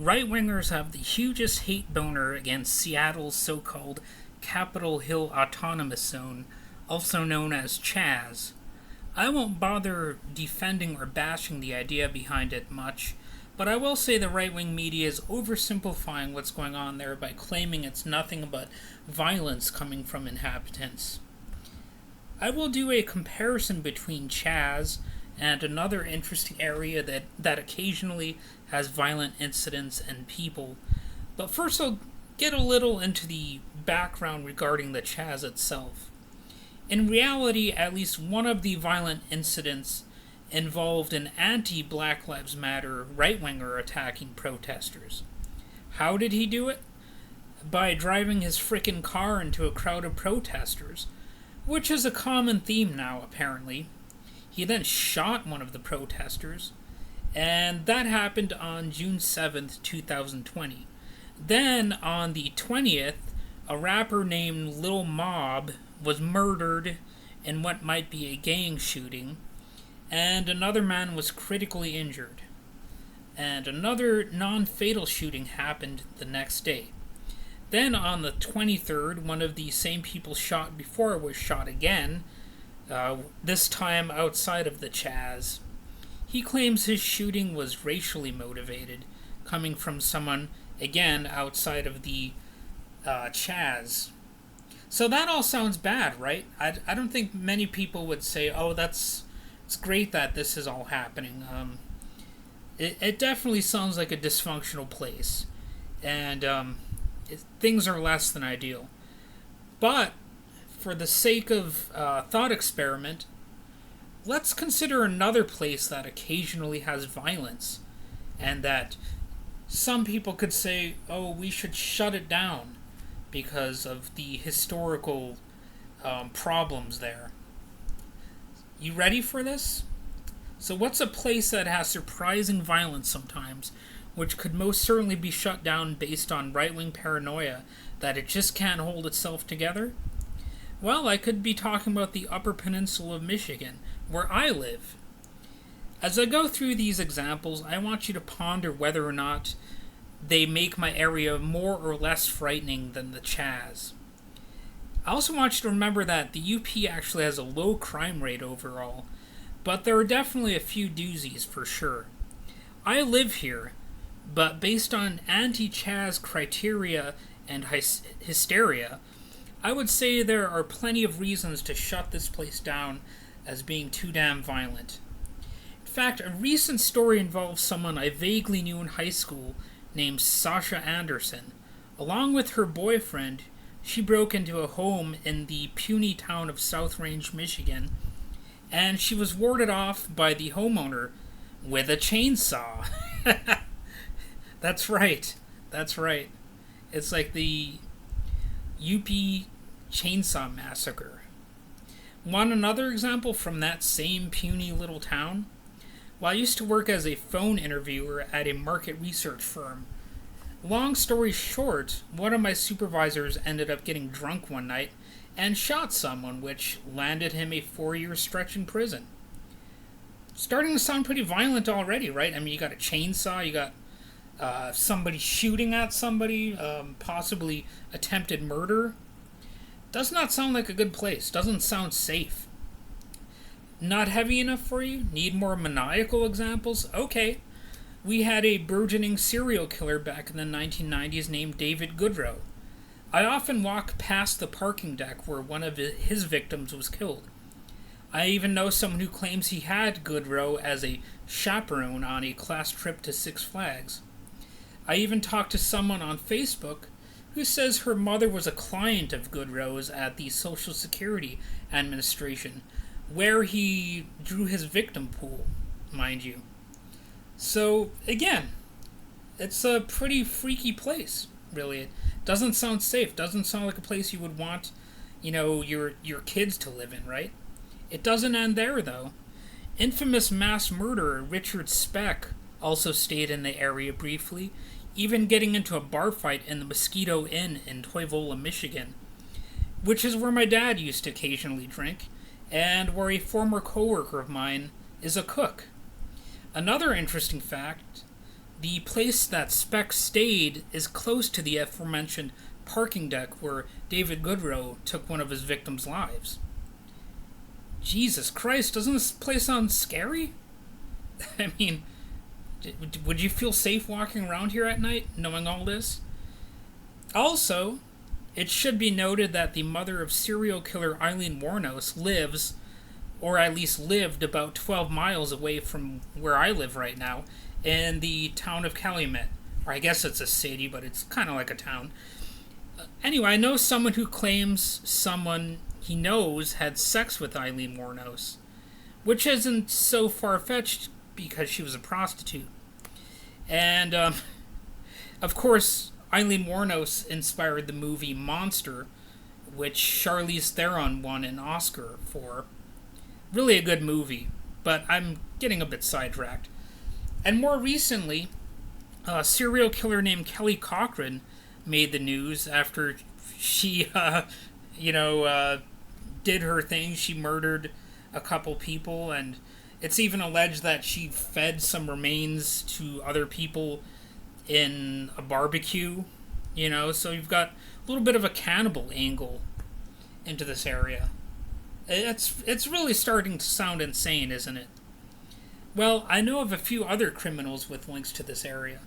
Right-wingers have the hugest hate boner against Seattle's so-called Capitol Hill Autonomous Zone, also known as CHAZ. I won't bother defending or bashing the idea behind it much, but I will say the right-wing media is oversimplifying what's going on there by claiming it's nothing but violence coming from inhabitants. I will do a comparison between CHAZ and another interesting area that occasionally has violent incidents and people. But first, I'll get a little into the background regarding the CHAZ itself. In reality, at least one of the violent incidents involved an anti-Black Lives Matter right-winger attacking protesters. How did he do it? By driving his frickin' car into a crowd of protesters, which is a common theme now, apparently. He then shot one of the protesters, and that happened on June 7th, 2020. Then, on the 20th, a rapper named Lil Mob was murdered in what might be a gang shooting, and another man was critically injured. And another non-fatal shooting happened the next day. Then, on the 23rd, one of the same people shot before was shot again, this time outside of the CHAZ. He claims his shooting was racially motivated, coming from someone, again, outside of the CHAZ. So that all sounds bad, right? I don't think many people would say, oh, it's great that this is all happening. It definitely sounds like a dysfunctional place, and things are less than ideal. But for the sake of thought experiment, let's consider another place that occasionally has violence, and that some people could say, oh, we should shut it down because of the historical problems there. You ready for this? So what's a place that has surprising violence sometimes, which could most certainly be shut down based on right-wing paranoia that it just can't hold itself together? Well, I could be talking about the Upper Peninsula of Michigan, where I live. As I go through these examples, I want you to ponder whether or not they make my area more or less frightening than the CHAZ. I also want you to remember that the UP actually has a low crime rate overall, but there are definitely a few doozies for sure. I live here, but based on anti-CHAZ criteria and hysteria, I would say there are plenty of reasons to shut this place down as being too damn violent. In fact, a recent story involves someone I vaguely knew in high school named Sasha Anderson. Along with her boyfriend, she broke into a home in the puny town of South Range, Michigan, and she was warded off by the homeowner with a chainsaw. That's right. It's like the UP Chainsaw Massacre. Want another example from that same puny little town? Well, I used to work as a phone interviewer at a market research firm. Long story short, one of my supervisors ended up getting drunk one night and shot someone, which landed him a 4-year stretch in prison. Starting to sound pretty violent already, right? I mean, you got a chainsaw, you got somebody shooting at somebody, possibly attempted murder. Does not sound like a good place. Doesn't sound safe. Not heavy enough for you? Need more maniacal examples? Okay. We had a burgeoning serial killer back in the 1990s named David Goodrow. I often walk past the parking deck where one of his victims was killed. I even know someone who claims he had Goodrow as a chaperone on a class trip to Six Flags. I even talked to someone on Facebook who says her mother was a client of Goodrow's at the Social Security Administration, where he drew his victim pool, mind you. So, again, it's a pretty freaky place, really. It doesn't sound safe. Doesn't sound like a place you would want, your kids to live in, right? It doesn't end there, though. Infamous mass murderer Richard Speck also stayed in the area briefly, even getting into a bar fight in the Mosquito Inn in Toivola, Michigan, which is where my dad used to occasionally drink, and where a former coworker of mine is a cook. Another interesting fact, The place that Speck stayed is close to the aforementioned parking deck where David Goodrow took one of his victims' lives. Jesus Christ, doesn't this place sound scary? I mean, would you feel safe walking around here at night, knowing all this? Also, it should be noted that the mother of serial killer Eileen Wuornos lives, or at least lived, about 12 miles away from where I live right now, in the town of Calumet. Or I guess it's a city, but it's kind of like a town. Anyway, I know someone who claims someone he knows had sex with Eileen Wuornos, which isn't so far-fetched because she was a prostitute. And, of course, Eileen Wuornos inspired the movie Monster, which Charlize Theron won an Oscar for. Really a good movie, but I'm getting a bit sidetracked. And more recently, a serial killer named Kelly Cochran made the news after she, did her thing. She murdered a couple people, and it's even alleged that she fed some remains to other people in a barbecue, so you've got a little bit of a cannibal angle into this area. It's really starting to sound insane, isn't it? Well, I know of a few other criminals with links to this area.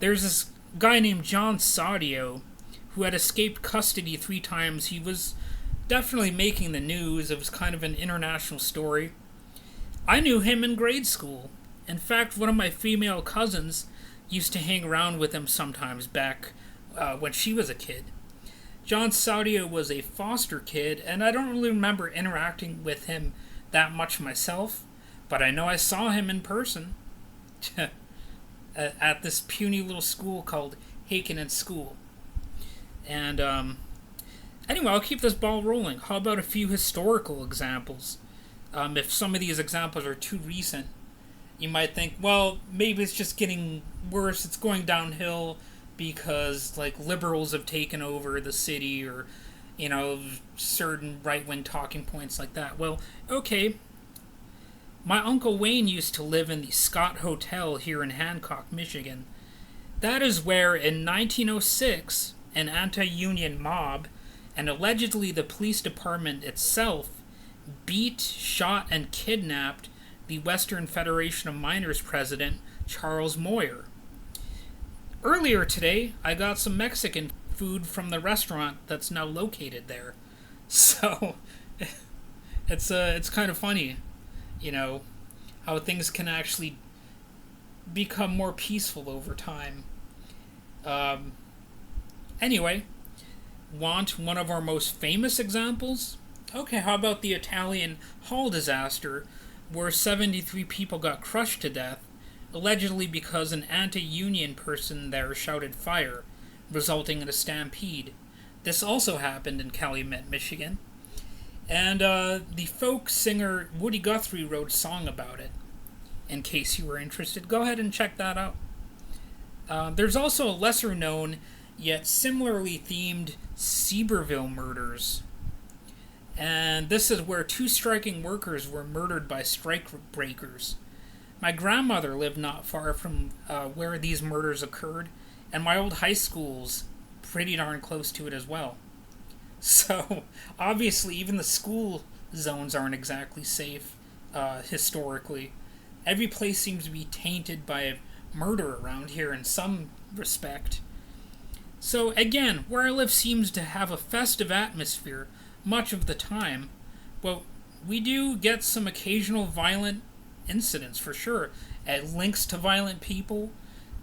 There's this guy named John Sadio who had escaped custody 3 times. He was definitely making the news. It was kind of an international story. I knew him in grade school. In fact, one of my female cousins used to hang around with him sometimes back when she was a kid. John Sadio was a foster kid, and I don't really remember interacting with him that much myself, but I know I saw him in person at this puny little school called Haken School. And anyway, I'll keep this ball rolling. How about a few historical examples? If some of these examples are too recent, you might think, well, maybe it's just getting worse, it's going downhill because, liberals have taken over the city, or, certain right-wing talking points like that. Well, okay. My Uncle Wayne used to live in the Scott Hotel here in Hancock, Michigan. That is where, in 1906, an anti-union mob, and allegedly the police department itself, beat, shot, and kidnapped the Western Federation of Miners president, Charles Moyer. Earlier today, I got some Mexican food from the restaurant that's now located there. So, it's kind of funny, how things can actually become more peaceful over time. Anyway, want one of our most famous examples? Okay, how about the Italian hall disaster, where 73 people got crushed to death, allegedly because an anti-union person there shouted fire, resulting in a stampede. This also happened in Calumet, Michigan. And the folk singer Woody Guthrie wrote a song about it. In case you were interested, go ahead and check that out. There's also a lesser-known, yet similarly themed Seberville murders. And this is where 2 striking workers were murdered by strike breakers. My grandmother lived not far from where these murders occurred, and my old high school's pretty darn close to it as well. So, obviously, even the school zones aren't exactly safe, historically. Every place seems to be tainted by murder around here in some respect. So, again, where I live seems to have a festive atmosphere much of the time, but we do get some occasional violent incidents, for sure. It links to violent people,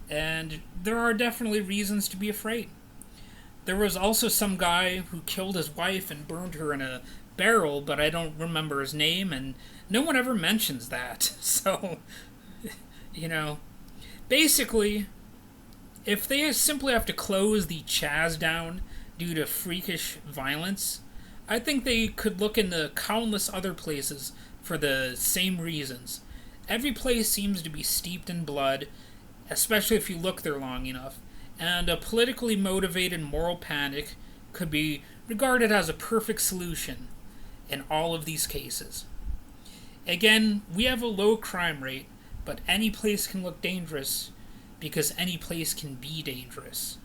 and there are definitely reasons to be afraid. There was also some guy who killed his wife and burned her in a barrel, but I don't remember his name, and no one ever mentions that. So, basically, if they simply have to close the CHAZ down due to freakish violence, I think they could look into countless other places for the same reasons. Every place seems to be steeped in blood, especially if you look there long enough, and a politically motivated moral panic could be regarded as a perfect solution in all of these cases. Again, we have a low crime rate, but any place can look dangerous because any place can be dangerous.